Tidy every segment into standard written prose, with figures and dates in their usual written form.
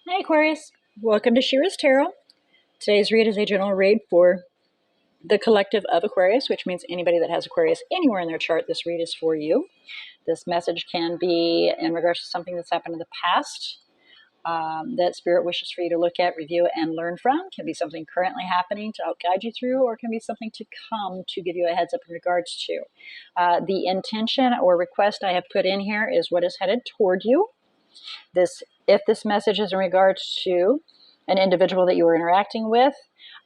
Hi Aquarius, welcome to She-ruhz Tarot. Today's read is a general read for the collective of Aquarius, which means anybody that has Aquarius anywhere in their chart, this read is for you. This message can be in regards to something that's happened in the past that Spirit wishes for you to look at, review, and learn from. Can be something currently happening to help guide you through, or can be something to come to give you a heads up in regards to. The intention or request I have put in here is what is headed toward you. If this message is in regards to an individual that you are interacting with,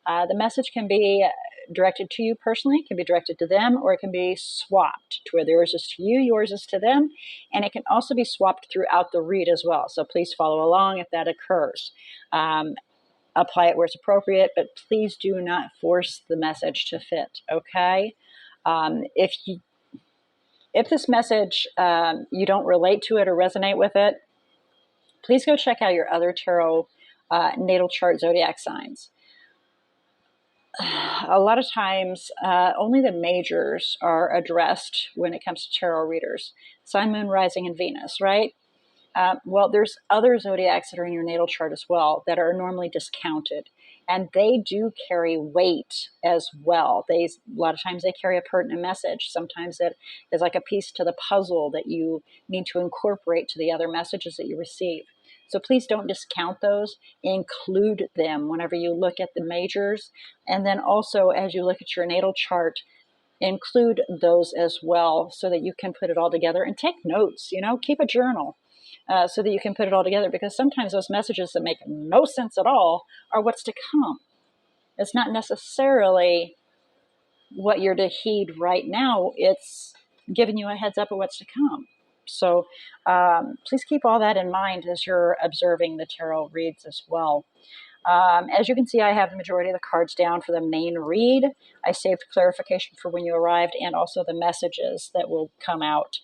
the message can be directed to you personally, can be directed to them, or it can be swapped to where theirs is to you, yours is to them, and it can also be swapped throughout the read as well. So please follow along if that occurs. Apply it where it's appropriate, but please do not force the message to fit, okay? If this message, you don't relate to it or resonate with it, please go check out your other tarot natal chart zodiac signs. A lot of times, only the majors are addressed when it comes to tarot readers. Sun, Moon, Rising, and Venus, right? Well, there's other zodiacs that are in your natal chart as well that are normally discounted. And they do carry weight as well. A lot of times they carry a pertinent message. Sometimes it is like a piece to the puzzle that you need to incorporate to the other messages that you receive. So please don't discount those. Include them whenever you look at the majors. And then also as you look at your natal chart, include those as well so that you can put it all together and take notes, keep a journal. So that you can put it all together, because sometimes those messages that make no sense at all are what's to come. It's not necessarily what you're to heed right now. It's giving you a heads up of what's to come. So please keep all that in mind as you're observing the tarot reads as well. As you can see, I have the majority of the cards down for the main read. I saved clarification for when you arrived and also the messages that will come out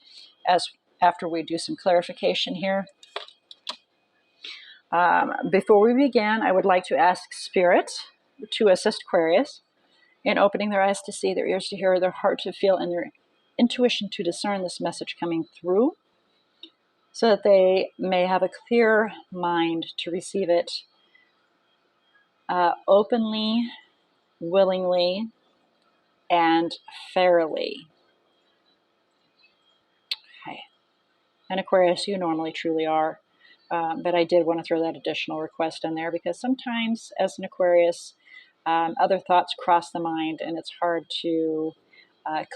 after we do some clarification here. Before we begin, I would like to ask Spirit to assist Aquarius in opening their eyes to see, their ears to hear, their heart to feel, and their intuition to discern this message coming through, so that they may have a clear mind to receive it openly, willingly, and fairly. Okay. And Aquarius, you normally truly are. But I did want to throw that additional request in there because sometimes as an Aquarius, other thoughts cross the mind and it's hard to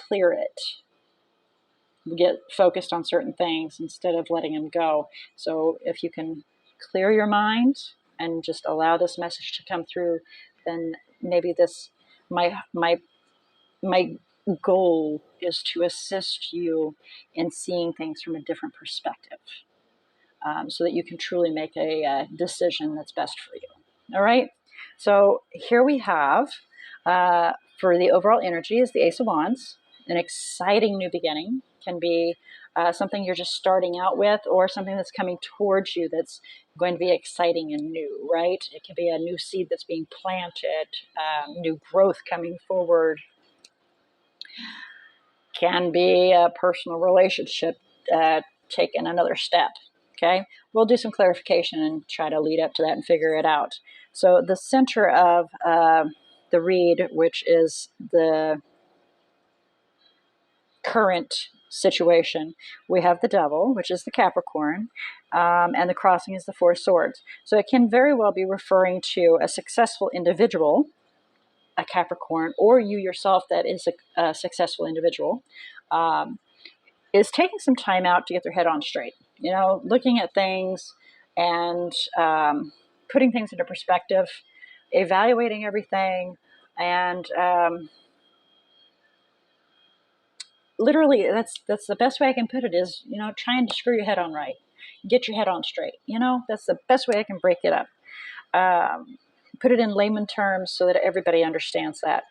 clear it. Get focused on certain things instead of letting them go. So if you can clear your mind and just allow this message to come through, then maybe my goal is to assist you in seeing things from a different perspective. So that you can truly make a decision that's best for you. All right. So here we have, for the overall energy, is the Ace of Wands. An exciting new beginning. Can be something you're just starting out with, or something that's coming towards you that's going to be exciting and new, right? It can be a new seed that's being planted, new growth coming forward. Can be a personal relationship taking another step. Okay, we'll do some clarification and try to lead up to that and figure it out. So the center of the read, which is the current situation, we have the Devil, which is the Capricorn, and the crossing is the Four of Swords. So it can very well be referring to a successful individual, a Capricorn, or you yourself that is a successful individual, is taking some time out to get their head on straight. Looking at things and putting things into perspective, evaluating everything, and literally that's the best way I can put it is, trying to screw your head on right. Get your head on straight. That's the best way I can break it up. Put it in layman terms so that everybody understands that.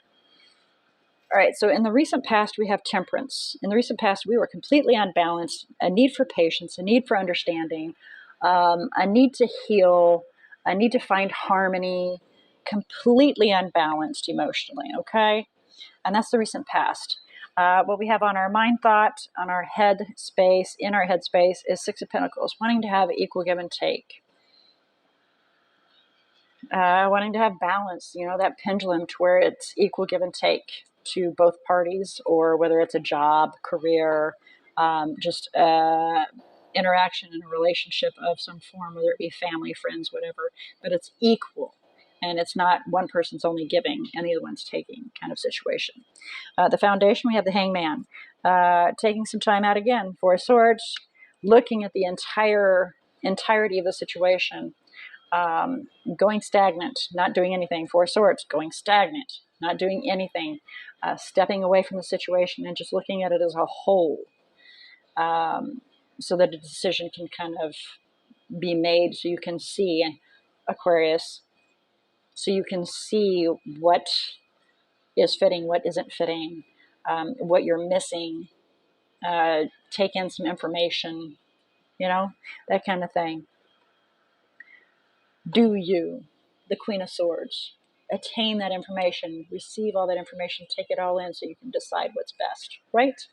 All right, so in the recent past, we have Temperance. In the recent past, we were completely unbalanced, a need for patience, a need for understanding, a need to heal, a need to find harmony, completely unbalanced emotionally, okay? And that's the recent past. What we have on our mind thought, on our head space, in our head space, is Six of Pentacles, wanting to have equal give and take. wanting to have balance, that pendulum to where it's equal give and take to both parties, or whether it's a job, career, just interaction in a relationship of some form, whether it be family, friends, whatever, but it's equal. And it's not one person's only giving and the other one's taking kind of situation. The foundation, we have the hangman. Taking some time out again, Four of Swords, looking at the entirety of the situation. Going stagnant, not doing anything. Four of Swords, going stagnant, not doing anything. Stepping away from the situation and just looking at it as a whole. So that a decision can kind of be made, so you can see, Aquarius, so you can see what is fitting, what isn't fitting, what you're missing, take in some information, that kind of thing. Do you, the Queen of Swords, attain that information, receive all that information, take it all in so you can decide what's best, right?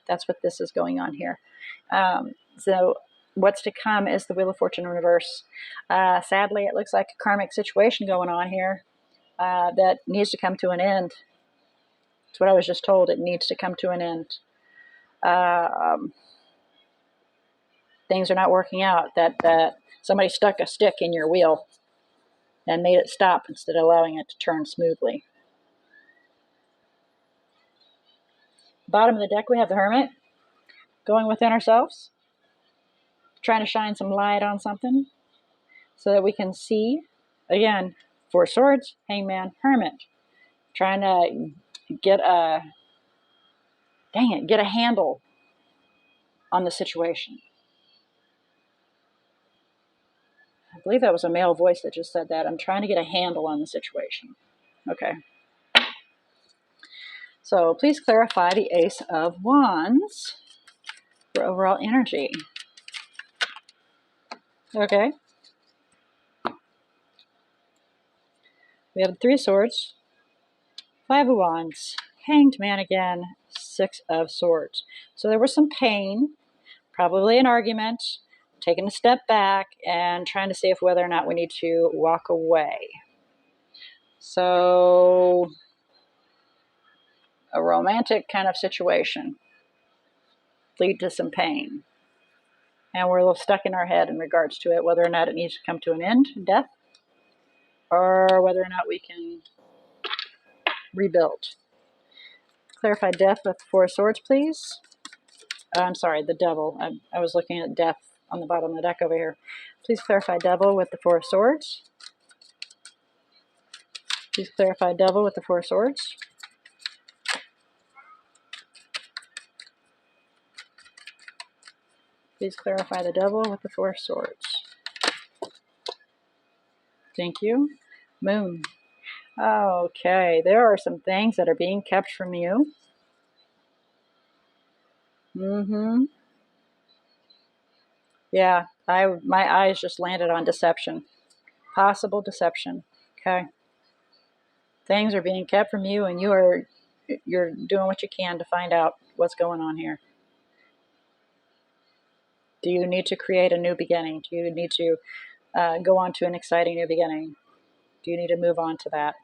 That's what this is going on here. So what's to come is the Wheel of Fortune in reverse. Sadly, it looks like a karmic situation going on here that needs to come to an end. That's what I was just told. It needs to come to an end. Things are not working out. That somebody stuck a stick in your wheel and made it stop instead of allowing it to turn smoothly. Bottom of the deck, we have the Hermit. Going within ourselves, trying to shine some light on something so that we can see. Again, Four Swords, Hangman, Hermit. Trying to get a handle on the situation. I believe that was a male voice that just said that. I'm trying to get a handle on the situation. Okay. So please clarify the Ace of Wands for overall energy. Okay. We have the Three of Swords, Five of Wands, Hanged Man again, Six of Swords. So there was some pain, probably an argument, taking a step back and trying to see if whether or not we need to walk away. So a romantic kind of situation lead to some pain. And we're a little stuck in our head in regards to it, whether or not it needs to come to an end, death, or whether or not we can rebuild. Clarify death with the Four of Swords, please. I'm sorry, the Devil. I was looking at death on the bottom of the deck over here. Please clarify Devil with the Four of Swords. Please clarify Devil with the Four of Swords. Please clarify the Devil with the Four of Swords. Thank you. Moon. Okay, there are some things that are being kept from you. Yeah, my eyes just landed on deception. Possible deception. Okay. Things are being kept from you, and you're doing what you can to find out what's going on here. Do you need to create a new beginning? Do you need to go on to an exciting new beginning? Do you need to move on to that?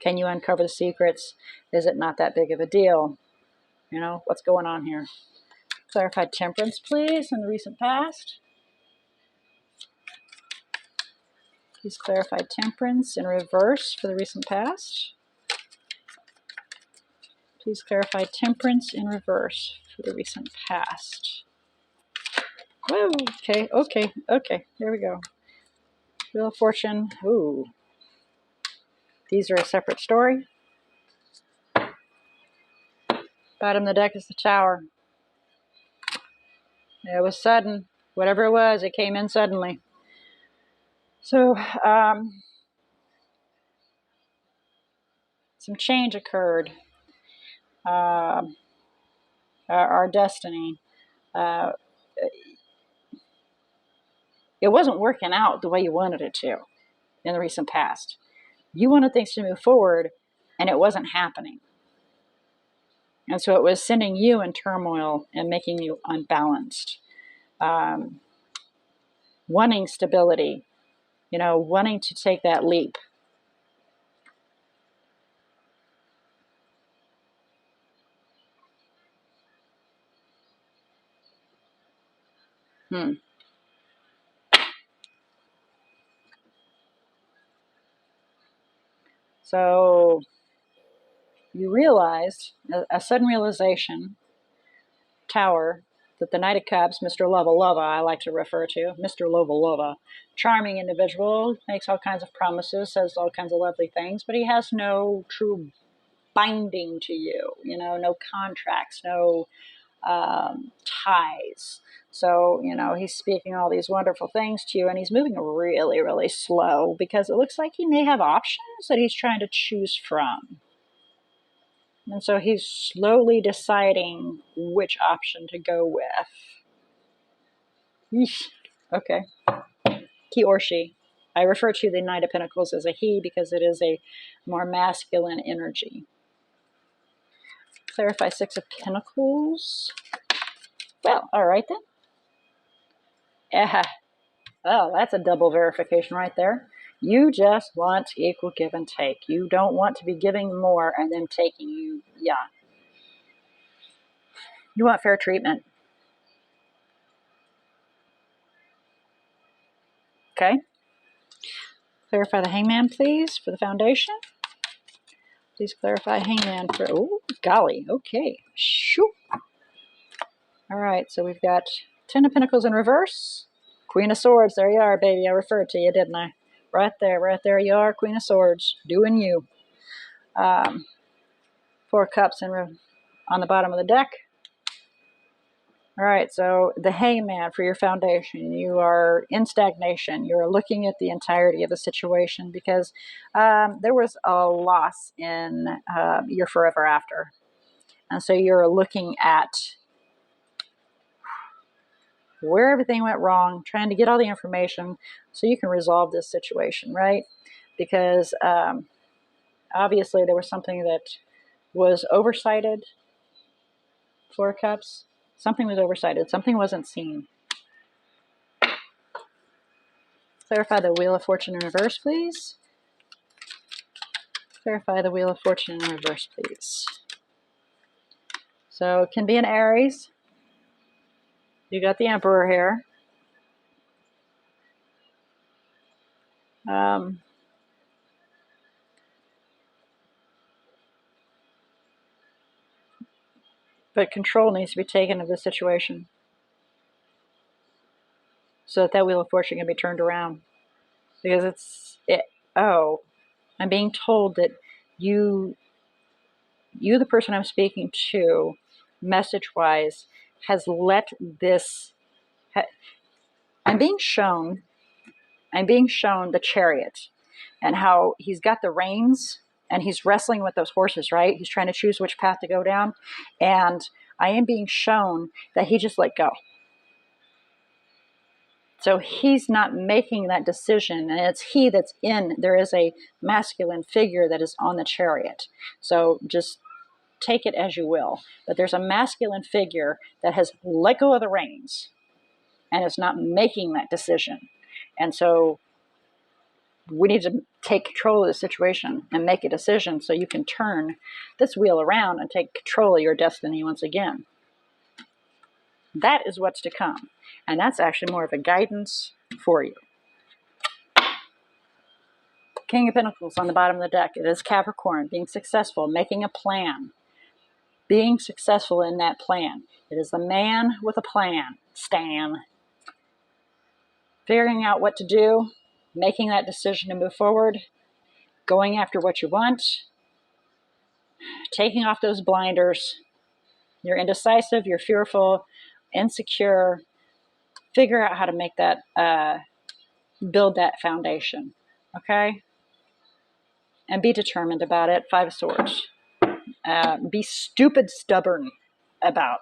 Can you uncover the secrets? Is it not that big of a deal? What's going on here? Clarify Temperance, please, in the recent past. Please clarify Temperance in reverse for the recent past. Please clarify Temperance in reverse for the recent past. Whoa, okay, there we go. Wheel of Fortune, ooh. These are a separate story. Bottom of the deck is the Tower. It was sudden. Whatever it was, it came in suddenly. So, some change occurred. Our destiny. It wasn't working out the way you wanted it to in the recent past. You wanted things to move forward, and it wasn't happening. And so it was sending you in turmoil and making you unbalanced. Wanting stability, you know, wanting to take that leap. Hmm. So you realized a sudden realization, Tower, that the Knight of Cups, Mr. Lova Lova, I like to refer to, Mr. Lova Lova, charming individual, makes all kinds of promises, says all kinds of lovely things, but he has no true binding to you, you know, no contracts, no ties. So, you know, he's speaking all these wonderful things to you, and he's moving really, really slow because it looks like he may have options that he's trying to choose from. And so he's slowly deciding which option to go with. Yeesh. Okay. He or she. I refer to the Knight of Pentacles as a he because it is a more masculine energy. Clarify Six of Pentacles. Well, all right then. Yeah. Well, that's a double verification right there. You just want equal give and take. You don't want to be giving more and then taking. You, yeah. You want fair treatment. Okay. Clarify the Hangman, please, for the foundation. Please clarify Hangman for, oh, golly, okay. Shoo. All right, so we've got Ten of Pentacles in reverse. Queen of Swords, there you are, baby. I referred to you, didn't I? Right there you are, Queen of Swords, doing you. Four of Cups on the bottom of the deck. All right, so the Hangman for your foundation. You are in stagnation. You're looking at the entirety of the situation because there was a loss in your forever after. And so you're looking at where everything went wrong, trying to get all the information so you can resolve this situation, right? Because obviously there was something that was oversighted. Four of Cups. Something was oversighted. Something wasn't seen. Clarify the Wheel of Fortune in reverse, please. Clarify the Wheel of Fortune in reverse, please. So it can be an Aries. You got the Emperor here. But control needs to be taken of the situation so that Wheel of Fortune can be turned around. Because I'm being told that you, the person I'm speaking to, message-wise, has let this. I'm being shown the Chariot and how he's got the reins and he's wrestling with those horses, right? He's trying to choose which path to go down. And I am being shown that he just let go. So he's not making that decision, and it's he that's in. There is a masculine figure that is on the Chariot. So just take it as you will. But there's a masculine figure that has let go of the reins and is not making that decision. And so we need to take control of the situation and make a decision so you can turn this wheel around and take control of your destiny once again. That is what's to come. And that's actually more of a guidance for you. King of Pentacles on the bottom of the deck. It is Capricorn, being successful, making a plan, being successful in that plan. It is the man with a plan, Stan. Figuring out what to do, making that decision to move forward, going after what you want, taking off those blinders. You're indecisive, you're fearful, insecure. Figure out how to make that, build that foundation, okay? And be determined about it. Five of Swords. Be stupid stubborn about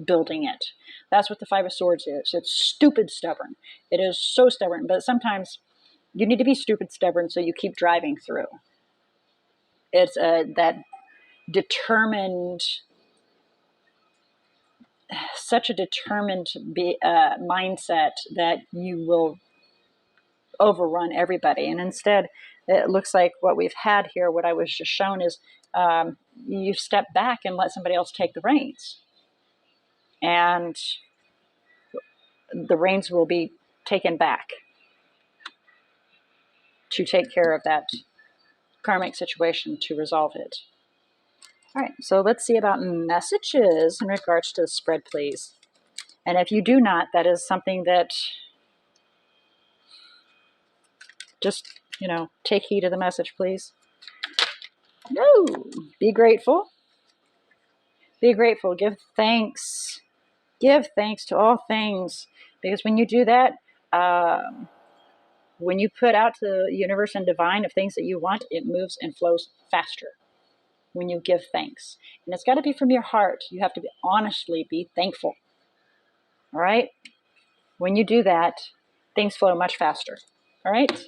building it. That's what the Five of Swords is. It's stupid stubborn. It is so stubborn, but sometimes you need to be stupid stubborn so you keep driving through. It's that determined, such a determined mindset that you will overrun everybody. And instead, it looks like what we've had here, what I was just shown is you step back and let somebody else take the reins. And the reins will be taken back to take care of that karmic situation, to resolve it. All right, so let's see about messages in regards to the spread, please. And if you do not, that is something that just, take heed of the message, please. No, be grateful. Be grateful. Give thanks. Give thanks to all things. Because when you do that, when you put out to the universe and divine of things that you want, it moves and flows faster when you give thanks. And it's got to be from your heart. You have to honestly be thankful. All right? When you do that, things flow much faster. All right?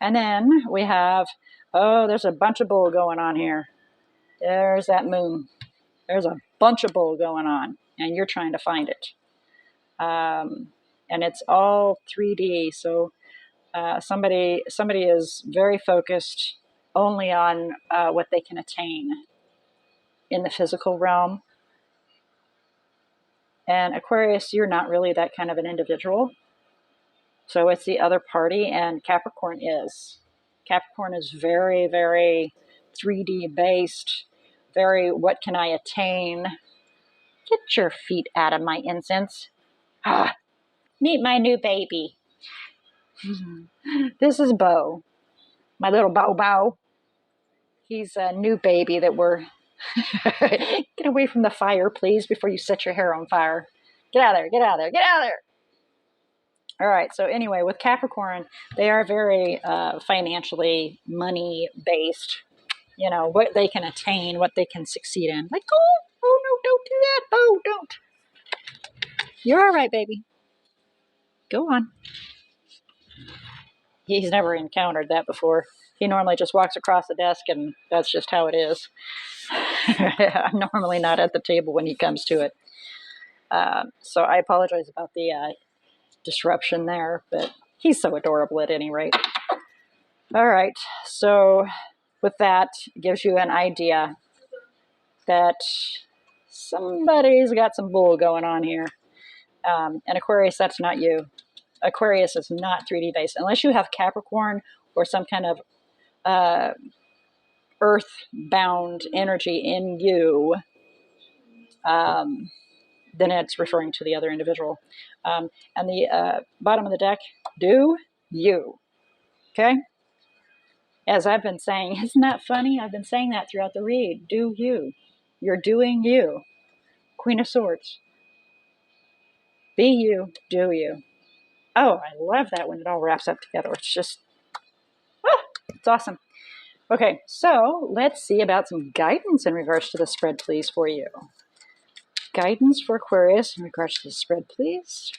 And then we have, there's a bunch of bull going on here. There's that moon. There's a bunch of bull going on, and you're trying to find it. And it's all 3D, so somebody is very focused only on what they can attain in the physical realm. And Aquarius, you're not really that kind of an individual. So it's the other party, and Capricorn is. Capricorn is very, very 3D based, very what can I attain? Get your feet out of my incense. Meet my new baby. This is Bo, my little Bo. He's a new baby that we're... Get away from the fire, please, before you set your hair on fire. Get out of there, get out of there, get out of there. All right, so anyway, with Capricorn, they are very financially money-based. What they can attain, what they can succeed in. Like, oh no, don't do that. Oh, don't. You're all right, baby. Go on. He's never encountered that before. He normally just walks across the desk, and that's just how it is. I'm normally not at the table when he comes to it. So I apologize about the disruption there, but he's so adorable at any rate. All right, so with that, it gives you an idea that somebody's got some bull going on here. And Aquarius, that's not you. Aquarius is not 3D based. Unless you have Capricorn or some kind of earth-bound energy in you, then it's referring to the other individual. And the bottom of the deck, do you. Okay? As I've been saying, isn't that funny? I've been saying that throughout the read. Do you. You're doing you. Queen of Swords. Be you, do you. Oh, I love that when it all wraps up together. It's just, it's awesome. Okay, so let's see about some guidance in regards to the spread, please, for you. Guidance for Aquarius in regards to the spread, please.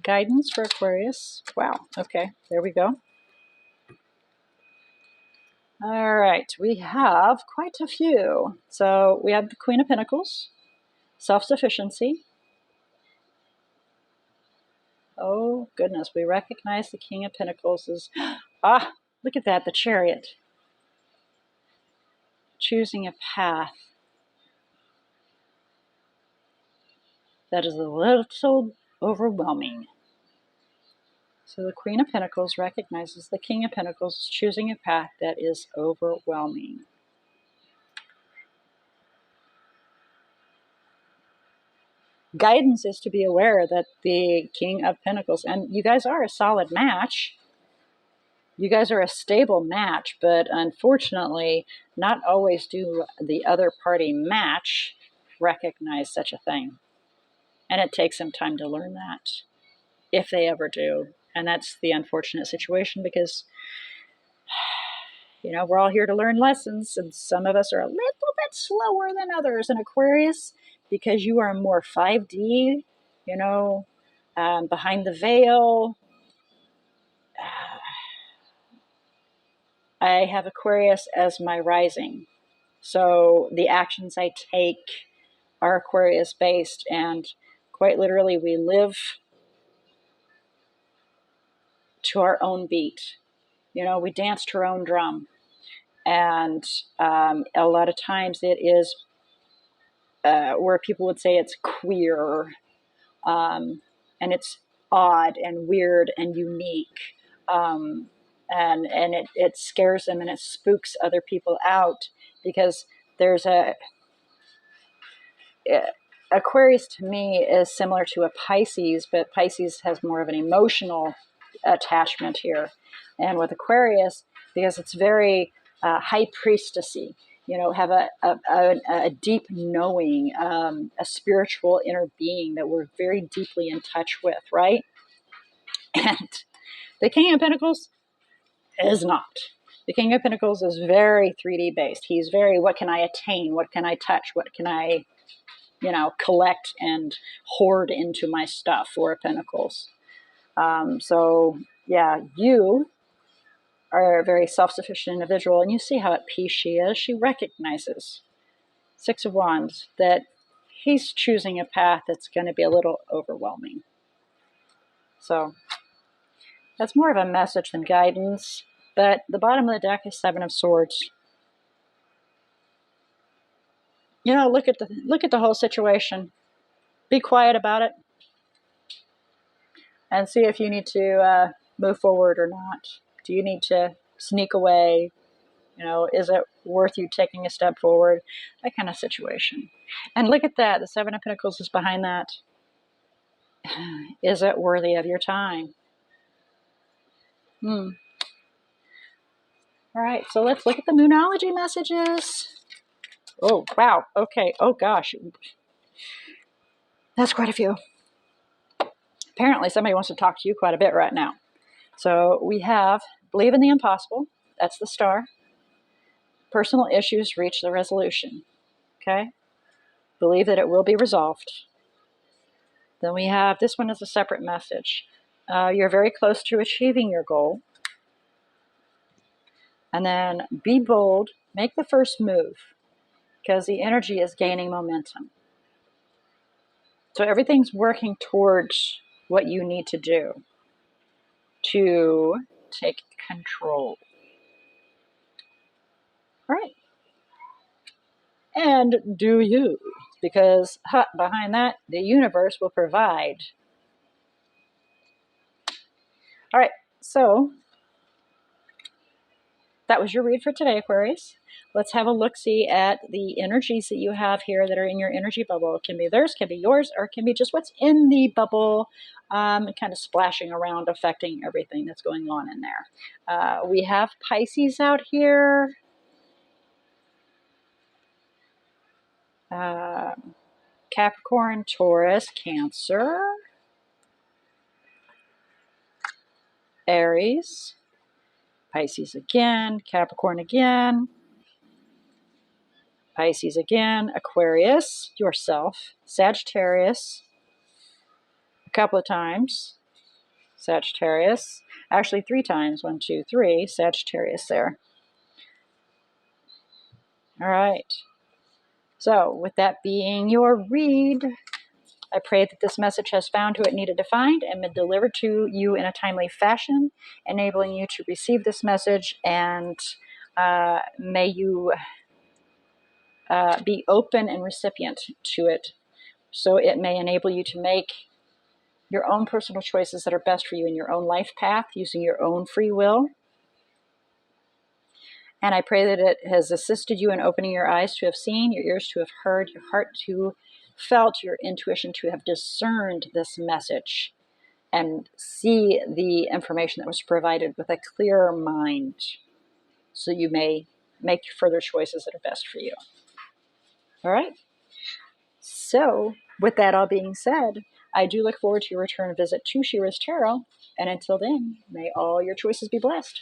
Guidance for Aquarius. Wow, okay, there we go. All right, we have quite a few. So we have the Queen of Pentacles, self-sufficiency. Oh, goodness, we recognize the King of Pentacles as, look at that, the Chariot. Choosing a path that is a little overwhelming. So the Queen of Pentacles recognizes the King of Pentacles as choosing a path that is overwhelming. Guidance is to be aware that the King of Pentacles, and you guys are a solid match. You guys are a stable match, but unfortunately, not always do the other party match recognize such a thing. And it takes some time to learn that, if they ever do. And that's the unfortunate situation because, we're all here to learn lessons, and some of us are a little bit slower than others. In Aquarius, because you are more 5D, behind the veil. I have Aquarius as my rising. So the actions I take are Aquarius based, and quite literally we live to our own beat. We dance to our own drum. And a lot of times it is where people would say it's queer, and it's odd and weird and unique. And it scares them and it spooks other people out, because there's Aquarius to me is similar to a Pisces, but Pisces has more of an emotional attachment here. And with Aquarius, because it's very high priestessy, have a deep knowing, a spiritual inner being that we're very deeply in touch with, right? And the King of Pentacles is not. The King of Pentacles is very 3D based. He's very, what can I attain? What can I touch? What can I, collect and hoard into my stuff? Four of Pentacles. So yeah, you are a very self-sufficient individual, and you see how at peace she is. She recognizes, Six of Wands, that he's choosing a path that's going to be a little overwhelming. So that's more of a message than guidance. But the bottom of the deck is Seven of Swords. Look at the whole situation. Be quiet about it, and see if you need to move forward or not. Do you need to sneak away? Is it worth you taking a step forward? That kind of situation. And look at that. The Seven of Pentacles is behind that. Is it worthy of your time? All right, so let's look at the Moonology messages. Oh, wow. Okay. Oh, gosh. That's quite a few. Apparently, somebody wants to talk to you quite a bit right now. So we have believe in the impossible. That's the star. Personal issues reach the resolution. Okay? Believe that it will be resolved. Then we have, this one is a separate message. You're very close to achieving your goal. And then be bold. Make the first move, because the energy is gaining momentum. So everything's working towards what you need to do to take control. All right. And do you, because behind that, the universe will provide. All right, so that was your read for today, Aquarius. Let's have a look-see at the energies that you have here that are in your energy bubble. It can be theirs, can be yours, or it can be just what's in the bubble, kind of splashing around, affecting everything that's going on in there. We have Pisces out here. Capricorn, Taurus, Cancer, Aries, Pisces again, Capricorn again, Pisces again, Aquarius, yourself, Sagittarius, a couple of times, Sagittarius, actually 3 times, 1, 2, 3, Sagittarius there. All right. So with that being your read, I pray that this message has found who it needed to find and been delivered to you in a timely fashion, enabling you to receive this message, and may you be open and recipient to it, so it may enable you to make your own personal choices that are best for you in your own life path, using your own free will. And I pray that it has assisted you in opening your eyes to have seen, your ears to have heard, your heart to felt, your intuition to have discerned this message, and see the information that was provided with a clearer mind, so you may make further choices that are best for you. All right. So with that all being said, I do look forward to your return visit to She-ruhz Tarot. And until then, may all your choices be blessed.